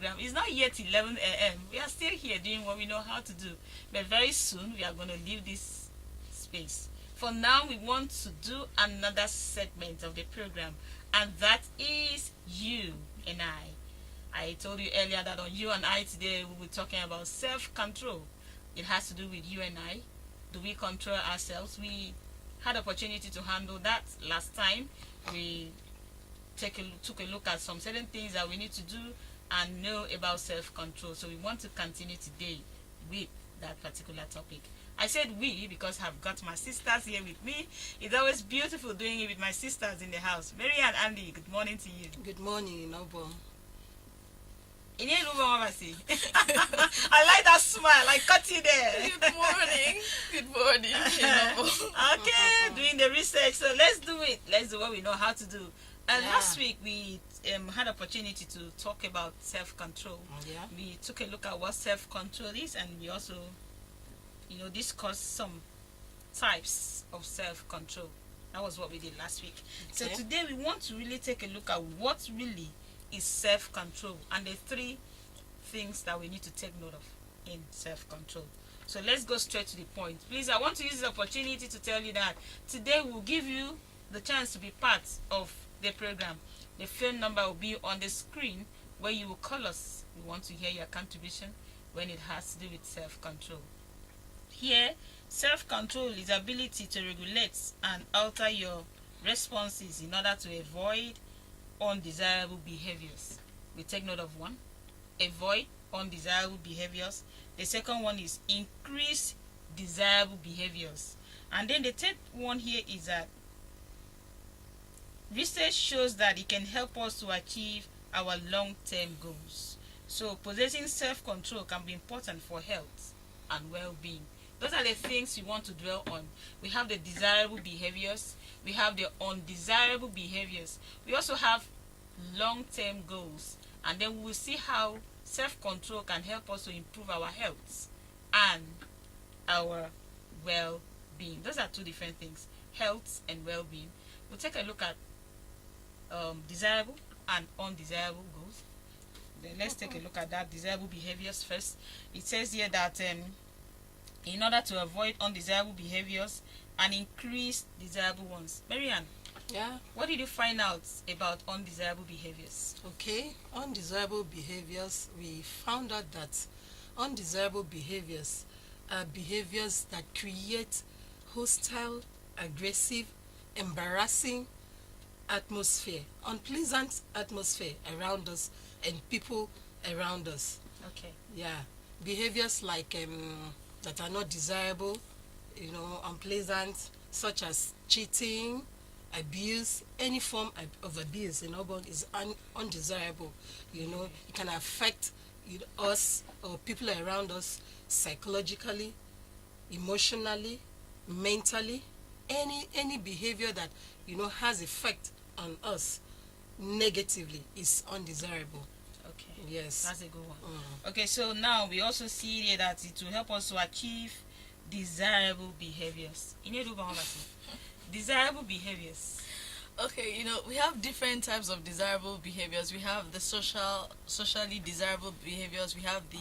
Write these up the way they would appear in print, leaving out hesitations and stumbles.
program. It's not yet 11 a.m. We are still here doing what we know how to do. But very soon we are going to leave this space. For now, we want to do another segment of the program, and that is you and I. I told you earlier that on You and I today we will be talking about self-control. It has to do with you and I. Do we control ourselves? We had opportunity to handle that last time. We took a look at some certain things that we need to do and know about self-control. So we want to continue today with that particular topic. I said we because I've got my sisters here with me. It's always beautiful doing it with my sisters in the house. Mary and Andy, good morning to you. Good morning, Nobo. I like that smile. I cut you there. Good morning. Good morning. Okay, doing the research. So let's do it. Let's do what we know how to do. And last week we had opportunity to talk about self-control. Yeah. We took a look at what self-control is, and we also, discussed some types of self-control. That was what we did last week. Okay. So today we want to really take a look at what really is self-control and the three things that we need to take note of in self-control. So let's go straight to the point. Please, I want to use this opportunity to tell you that today we'll give you the chance to be part of the program. The phone number will be on the screen where you will call us. We want to hear your contribution when it has to do with self-control. Here, self-control is the ability to regulate and alter your responses in order to avoid undesirable behaviors. We take note of one. Avoid undesirable behaviors. The second one is increase desirable behaviors. And then the third one here is that research shows that it can help us to achieve our long-term goals. So possessing self-control can be important for health and well-being. Those are the things we want to dwell on. We have the desirable behaviors. We have the undesirable behaviors. We also have long-term goals. And then we will see how self-control can help us to improve our health and our well-being. Those are two different things, health and well-being. We'll take a look at desirable and undesirable goals. Then let's take a look at that desirable behaviors first. It says here that in order to avoid undesirable behaviors and increase desirable ones. Marianne, Yeah. what did you find out about undesirable behaviors? Okay. Undesirable behaviors. We found out that undesirable behaviors are behaviors that create hostile, aggressive, embarrassing atmosphere, unpleasant atmosphere around us and people around us. Okay. Yeah. Behaviors like that are not desirable, unpleasant, such as cheating, abuse, any form of abuse in urban is undesirable. It can affect us or people around us psychologically, emotionally, mentally. Any behavior that has effect on us negatively is undesirable. Okay. Yes. That's a good one. Mm. Okay, so now we also see here that it will help us to achieve desirable behaviors. Desirable behaviors. Okay, we have different types of desirable behaviors. We have the socially desirable behaviors. We have the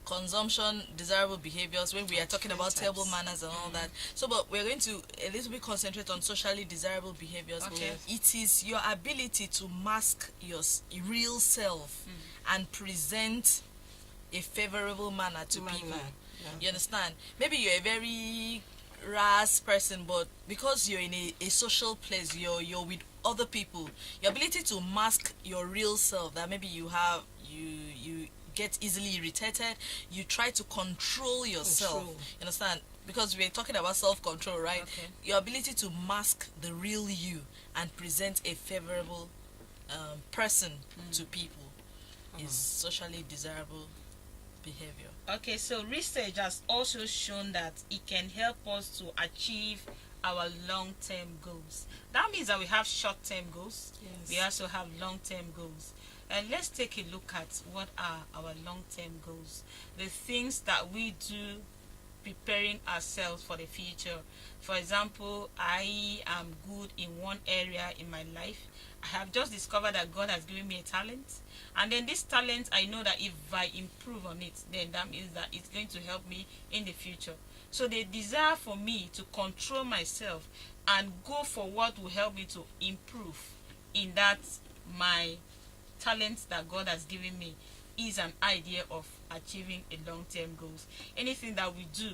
consumption desirable behaviors when we are talking about table manners and all that. So, but we're going to a little bit concentrate on socially desirable behaviors. Okay. It is your ability to mask your real self and present a favorable manner to people. Yeah. You understand? Maybe you're a very rash person, but because you're in a social place, you're with other people, your ability to mask your real self, that maybe you get easily irritated, you try to control yourself. Control. You understand? Because we're talking about self-control, right? Okay. Your ability to mask the real you and present a favorable person to people is socially desirable behavior. Okay, so research has also shown that it can help us to achieve our long-term goals. That means that we have short-term goals. Yes. We also have long-term goals. And let's take a look at what are our long-term goals. The things that we do preparing ourselves for the future. For example, I am good in one area in my life. I have just discovered that God has given me a talent, and then this talent, I know that if I improve on it, then that means that it's going to help me in the future. So the desire for me to control myself and go for what will help me to improve in that my talent that God has given me is an idea of achieving a long-term goals. Anything that we do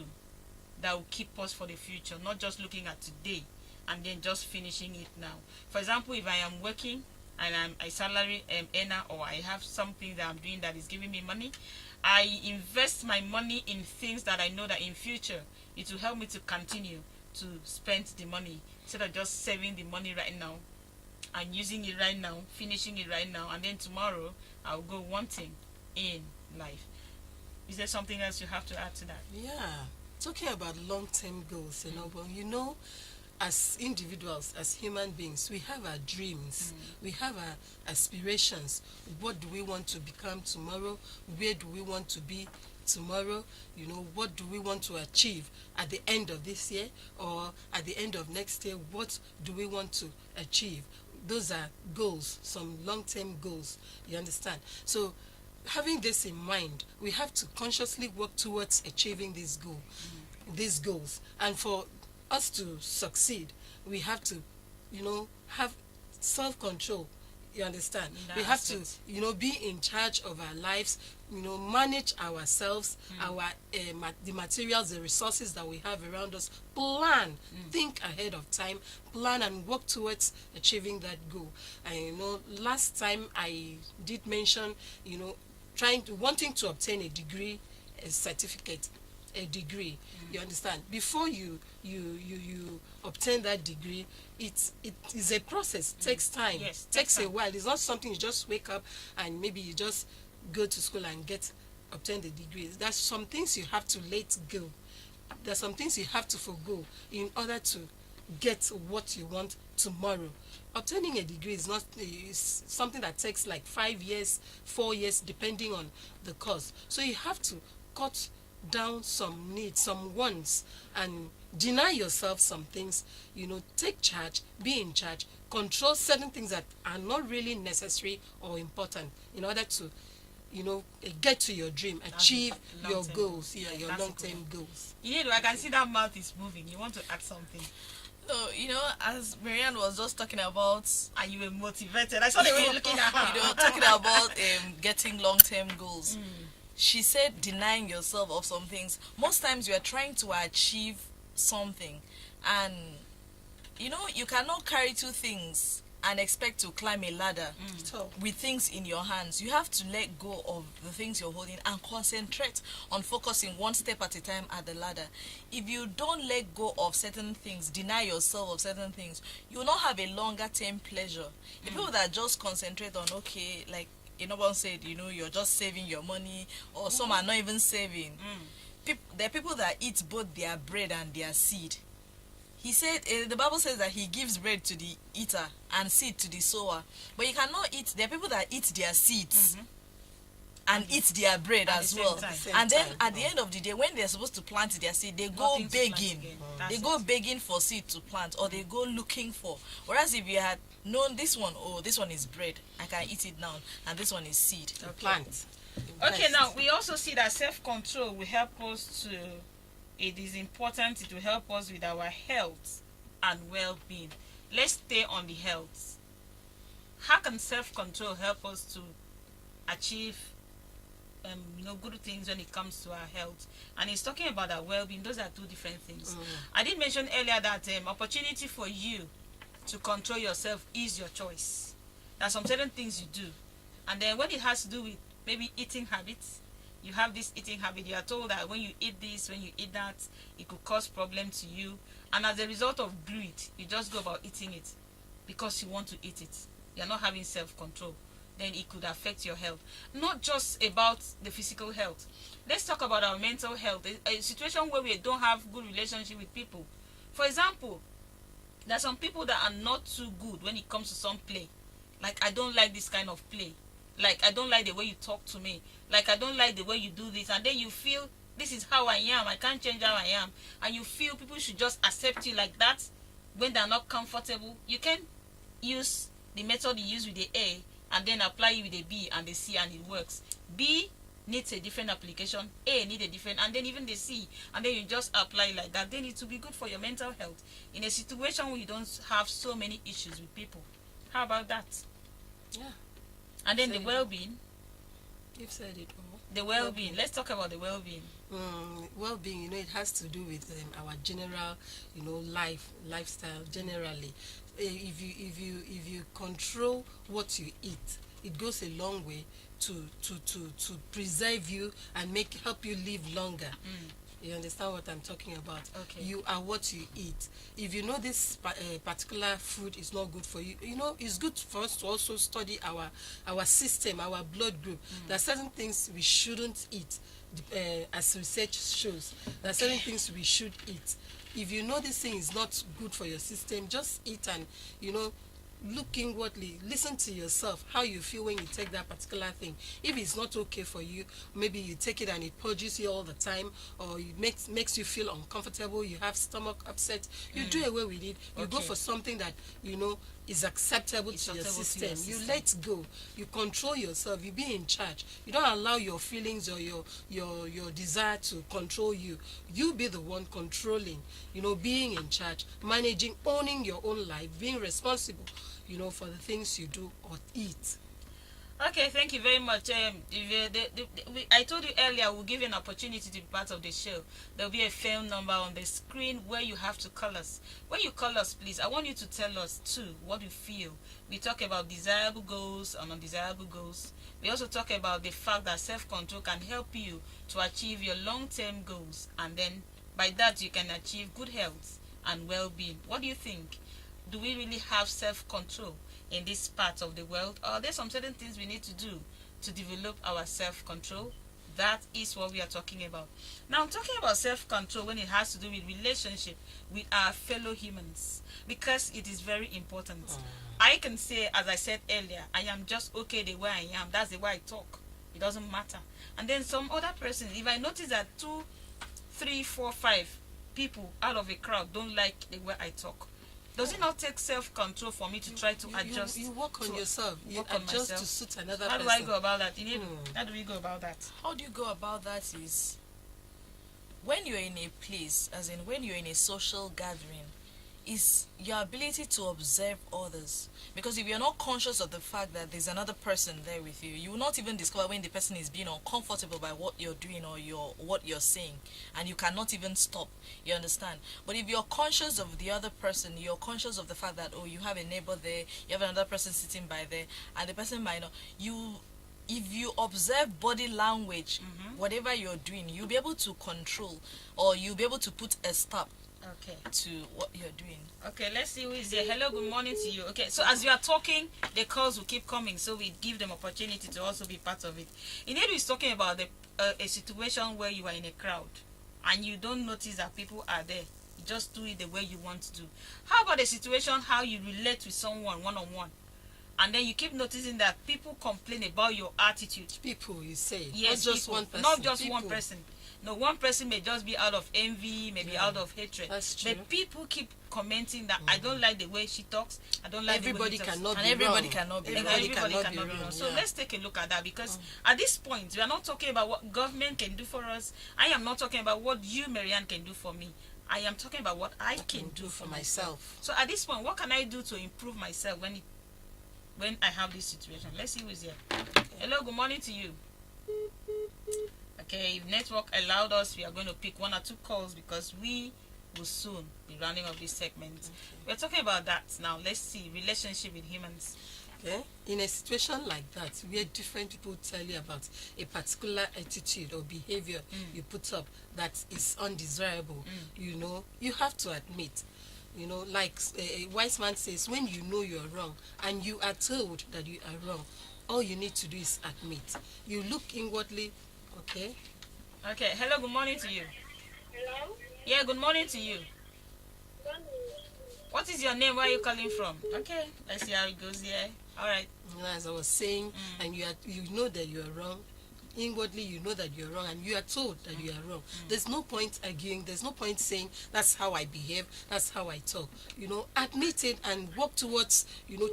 that will keep us for the future, not just looking at today and then just finishing it now. For example, if I am working and I'm a salary earner, or I have something that I'm doing that is giving me money, I invest my money in things that I know that in future it will help me to continue to spend the money, instead of just saving the money right now and using it right now, finishing it right now, and then tomorrow I'll go wanting in life. Is there something else you have to add to that? Yeah, talking about long-term goals, but as individuals, as human beings, we have our dreams, we have our aspirations. What do we want to become tomorrow? Where do we want to be tomorrow? What do we want to achieve at the end of this year, or at the end of next year? What do we want to achieve? Those are goals, some long-term goals, you understand? So having this in mind, we have to consciously work towards achieving these goals. And for us to succeed, we have to, have self-control. You understand? We have to, be in charge of our lives, manage ourselves, the materials, the resources that we have around us, plan, think ahead of time, plan and work towards achieving that goal. And, last time I did mention, wanting to obtain a degree, a certificate, a degree. You understand? Before you obtain that degree, it is a process. Takes time. Yes, takes a while. It's not something you just wake up and maybe you just go to school and obtain the degree. There's some things you have to let go. There's some things you have to forgo in order to get what you want tomorrow. Obtaining a degree is something that takes like 5 years, 4 years, depending on the course. So you have to cut down some needs, some wants, and deny yourself some things. Take charge, be in charge, control certain things that are not really necessary or important in order to get to your dream, achieve your goals, your long-term goals. I can see that mouth is moving. You want to add something? So, as Marianne was just talking about, And you were motivated. I saw the way you're looking at her. talking about getting long-term goals. She said denying yourself of some things. Most times you are trying to achieve something, and you cannot carry two things and expect to climb a ladder with things in your hands. You have to let go of the things you're holding and concentrate on focusing one step at a time at the ladder. If you don't let go of certain things, deny yourself of certain things, you will not have a longer term pleasure. The people that just concentrate on, okay, like one said, you're just saving your money, or some are not even saving. There are people that eat both their bread and their seed. He said, the Bible says that he gives bread to the eater and seed to the sower. But you cannot eat, there are people that eat their seeds and eat their bread At as the same well. time. And then at the end of the day, when they're supposed to plant their seed, they go Nothing to plant begging. again. They That's go it. begging for seed to plant, or they go looking for. Whereas if you had known this one is bread, I can eat it now, and this one is seed. Plant. Okay, Invest. now we also see that self-control will help us to, it is important to help us with our health and well-being. Let's stay on the health. How can self-control help us to achieve good things when it comes to our health? And it's talking about our well-being. Those are two different things. I did mention earlier that opportunity for you to control yourself is your choice. There are some certain things you do, and then when it has to do with maybe eating habits, you have this eating habit, you are told that when you eat this, when you eat that, it could cause problem to you, and as a result of greed, you just go about eating it because you want to eat it. You're not having self-control. Then it could affect your health. Not just about the physical health. Let's talk about our mental health. A situation where we don't have good relationship with people. For example, there are some people that are not too good when it comes to some play. Like, I don't like this kind of play. Like, I don't like the way you talk to me. Like, I don't like the way you do this. And then you feel this is how I am, I can't change how I am, and you feel people should just accept you like that when they're not comfortable, you can use the method you use with the A and then apply it with the B and the C, and it works. B needs a different application, A needs a different, and then even the C, and then you just apply it like that. Then it will be good for your mental health in a situation where you don't have so many issues with people. How about that? Yeah. And then the Say- well-being. You've said it all. The well-being. Let's talk about the well-being. Well-being, it has to do with our general, lifestyle generally. If you control what you eat, it goes a long way to preserve you and help you live longer. You understand what I'm talking about? Okay. You are what you eat. If you know this particular food is not good for you, it's good for us to also study our system, our blood group. There are certain things we shouldn't eat, as research shows. There are certain things we should eat. If you know this thing is not good for your system, just eat and, look inwardly, listen to yourself, how you feel when you take that particular thing. If it's not okay for you, maybe you take it and it purges you all the time, or it makes you feel uncomfortable, you have stomach upset, you do away with it. You go Okay. for something that is acceptable to your Acceptable to your system. You system. let go, you control yourself, you be in charge. You don't allow your feelings or your desire to control you. You be the one controlling, being in charge, managing, owning your own life, being responsible for the things you do or eat. Okay, thank you very much. I told you earlier we'll give you an opportunity to be part of the show. There'll be a phone number on the screen where you have to call us. When you call us, please, I want you to tell us too what you feel. We talk about desirable goals and undesirable goals. We also talk about the fact that self-control can help you to achieve your long-term goals, and then by that you can achieve good health and well-being. What do you think? Do we really have self-control in this part of the world, or are there some certain things we need to do to develop our self-control? That is what we are talking about. Now, I'm talking about self-control when it has to do with relationship with our fellow humans, because it is very important. I can say, as I said earlier, I am just okay the way I am. That's the way I talk. It doesn't matter. And then some other person, if I notice that 2, 3, 4, 5 people out of a crowd don't like the way I talk, does it not take self-control for me to try to adjust? You work on to yourself. You work on adjust myself? to suit another How do person. I go about that? How do we go about that? How do you go about that is when you're in a place, as in when you're in a social gathering, is your ability to observe others. Because if you're not conscious of the fact that there's another person there with you, you will not even discover when the person is being uncomfortable by what you're doing or what you're saying, and you cannot even stop. You understand? But if you're conscious of the other person, you're conscious of the fact that, oh, you have a neighbor there, you have another person sitting by there, and the person might not, if you observe body language, whatever you're doing, you'll be able to control, or you'll be able to put a stop Okay. to what you're doing. Okay, let's see who is there. Hello, good morning to you. Okay, so as you are talking, the calls will keep coming, so we give them opportunity to also be part of it. Inedu is talking about a situation where you are in a crowd and you don't notice that people are there. You just do it the way you want to do. How about a situation how you relate with someone one-on-one, and then you keep noticing that people complain about your attitude? People, you say. Yes, not just people, one person. not just people. one person. No, one person may just be out of envy, maybe Yeah, out of hatred. that's true. But people keep commenting that I don't like the way she talks. I don't like Everybody the way he talks. cannot And be everybody wrong. cannot be Everybody wrong. cannot be wrong. So yeah. let's take a look at that, because at this point, we are not talking about what government can do for us. I am not talking about what you, Marianne, can do for me. I am talking about what I can do for myself. So at this point, what can I do to improve myself when I have this situation? Let's see who's here. Hello, good morning to you. Okay, if network allowed us, we are going to pick 1 or 2 calls because we will soon be rounding up this segment. We're talking about that now. Let's see, relationship with humans. Okay? In a situation like that, where different people tell you about a particular attitude or behavior you put up that is undesirable, you have to admit. Like a wise man says, when you know you're wrong and you are told that you are wrong, all you need to do is admit. You look inwardly, okay? Okay, hello, good morning to you. Hello? Yeah, good morning to you. What is your name? Where are you calling from? Okay, let's see how it goes here. All right. As I was saying, and you know that you are wrong, inwardly you know that you're wrong and you are told that you are wrong. There's no point arguing, there's no point saying that's how I behave, that's how I talk. Admit it and work towards,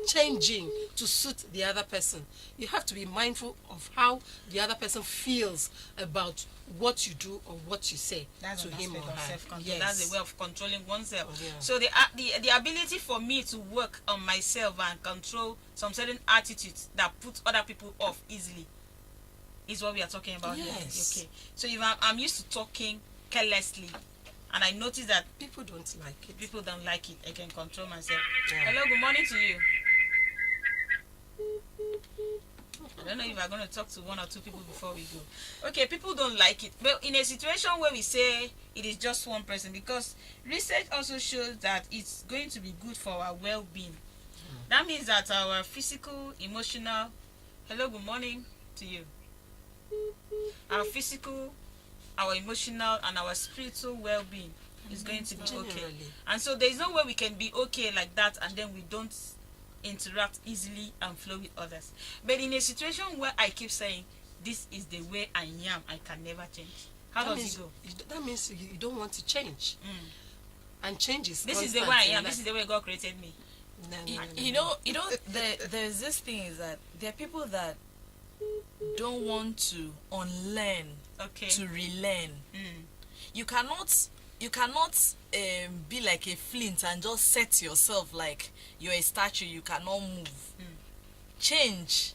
changing to suit the other person. You have to be mindful of how the other person feels about what you do or what you say That's to an him or aspect of her. self-control. Yes. That's a way of controlling oneself. Yeah. So the ability for me to work on myself and control some certain attitudes that put other people off easily is what we are talking about Yes. here. Okay. So if I'm used to talking carelessly and I notice that People don't like it. people don't like it, I can control myself. Yeah. Hello, good morning to you. I don't know if I'm going to talk to one or two people before we go. Okay, people don't like it. But in a situation where we say it is just one person, because research also shows that it's going to be good for our well-being. That means that our physical, emotional, hello, good morning to you. Our physical, our emotional, and our spiritual well-being is going to be okay. Generally. And so there is no way we can be okay like that and then we don't interact easily and flow with others. But in a situation where I keep saying this is the way I am, I can never change, how That does means, it go? that means you don't want to change. And change is This is the way constant I in am. life. This is the way God created me. No, no, no, You no. know, there's this thing is that there are people that don't want to unlearn Okay. to relearn. Mm. You cannot be like a flint and just set yourself like you're a statue. You cannot move. Change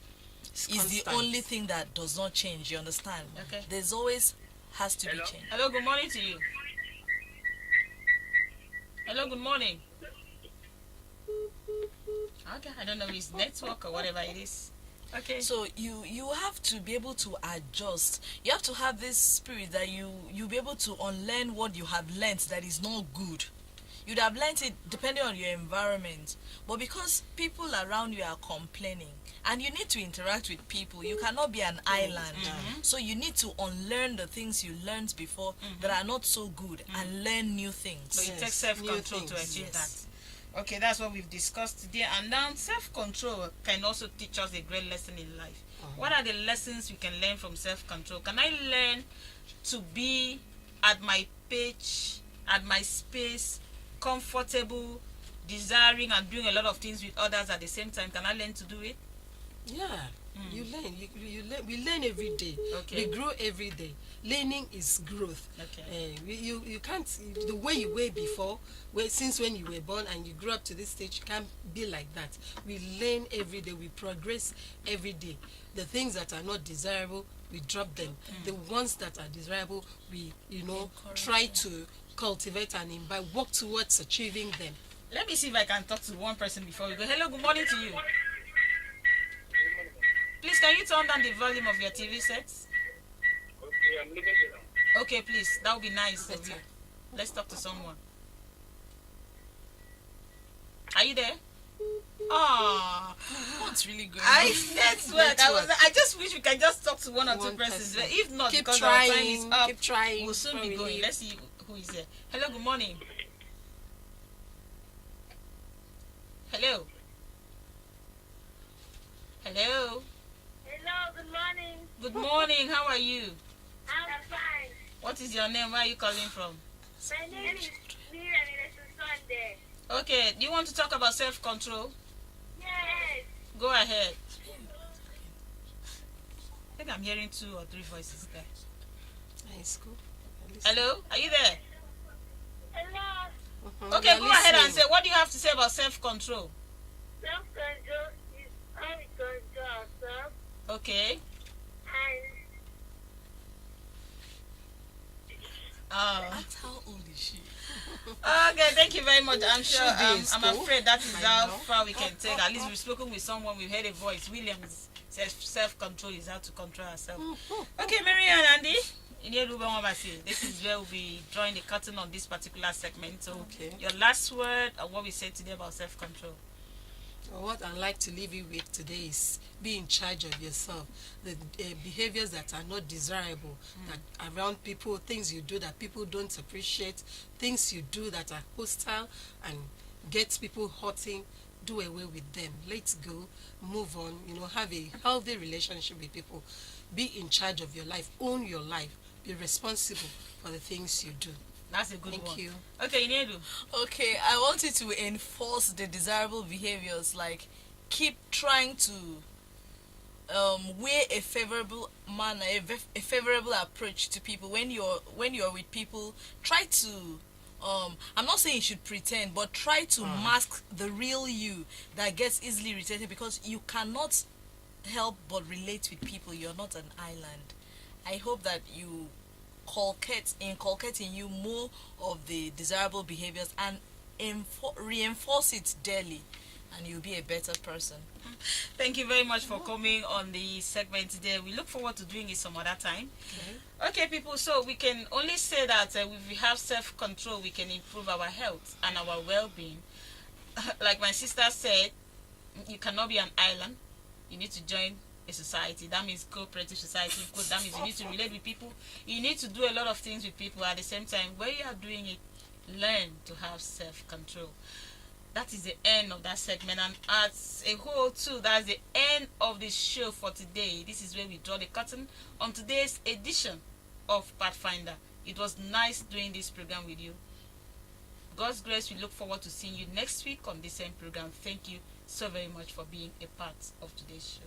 It's is the constant. only thing that does not change. You understand? Okay. There's always has to Hello? be change. Hello, good morning to you. Hello, good morning. Okay, I don't know if it's network or whatever it is. Okay. So you have to be able to adjust. You have to have this spirit that you be able to unlearn what you have learned that is not good. You'd have learned it depending on your environment, but because people around you are complaining and you need to interact with people, you cannot be an island. So you need to unlearn the things you learned before that are not so good and learn new things. So it Yes, takes self-control new to things, achieve yes. that. Okay, that's what we've discussed today. And now self-control can also teach us a great lesson in life. What are the lessons we can learn from self-control? Can I learn to be at my pitch, at my space, comfortable, desiring and doing a lot of things with others at the same time? Can I learn to do it? Yeah, you learn. You learn. We learn every day. Okay. We grow every day. Learning is growth. Okay. You can't, the way you were before, since when you were born and you grew up to this stage, you can't be like that. We learn every day. We progress every day. The things that are not desirable, we drop them. The ones that are desirable, we try to cultivate and imbibe, work towards achieving them. Let me see if I can talk to one person before we go. Hello, good morning to you. Please, can you turn down the volume of your TV sets? Okay, I'm living here. Okay, please. That would be nice. Let's talk to someone. Are you there? Ah, What's really going I on? network. I just wish we can just talk to one or two One persons. person. But if not, Keep because our time is trying. up, Keep trying. we'll soon before be we going. leave. Let's see who is here. Hello, good morning. Hello. Hello. Hello, good morning. Good morning. How are you? I'm fine. What is your name? Where are you calling from? My name is Miriam Sunday. Okay. Do you want to talk about self-control? Yes. Go ahead. I think I'm hearing 2 or 3 voices there. Nice, cool. Listen. Hello. Are you there? Hello. Okay. We Go are ahead and listening. say. What do you have to say about self-control? Self-control is how we control ourselves Okay. and That's how old is she? Okay, thank you very much. I'm sure. Should be in I'm school afraid that is by how now. far we can take. At least we've spoken with someone. We've heard a voice. Williams says self-control is how to control ourselves. Okay, Mary and Andy. This is where we'll be drawing the curtain on this particular segment. So, Okay. your last word on what we said today about self-control. What I'd like to leave you with today is be in charge of yourself. The behaviors that are not desirable, that around people, things you do that people don't appreciate, things you do that are hostile and gets people hurting, do away with them. Let's go, move on, have a healthy relationship with people. Be in charge of your life, own your life, be responsible for the things you do. That's a good Thank one. you. Okay, Inedu. Okay, I want you to enforce the desirable behaviors, like keep trying to wear a favorable manner, a favorable approach to people when you're with people. Try to I'm not saying you should pretend, but try to mask the real you that gets easily irritated, because you cannot help but relate with people. You're not an island. I hope that you inculcate in you more of the desirable behaviors and reinforce it daily, and you'll be a better person. Thank you very much for coming on the segment today. We look forward to doing it some other time. Okay, people, so we can only say that if we have self-control, we can improve our health and our well-being. Like my sister said, you cannot be an island. You need to join a society. That means cooperative society. That means you need to relate with people. You need to do a lot of things with people. At the same time, when you are doing it, learn to have self-control. That is the end of that segment, and as a whole too, that's the end of the show for today. This is where we draw the curtain on today's edition of Pathfinder. It was nice doing this program with you. God's grace, we look forward to seeing you next week on the same program. Thank you so very much for being a part of today's show.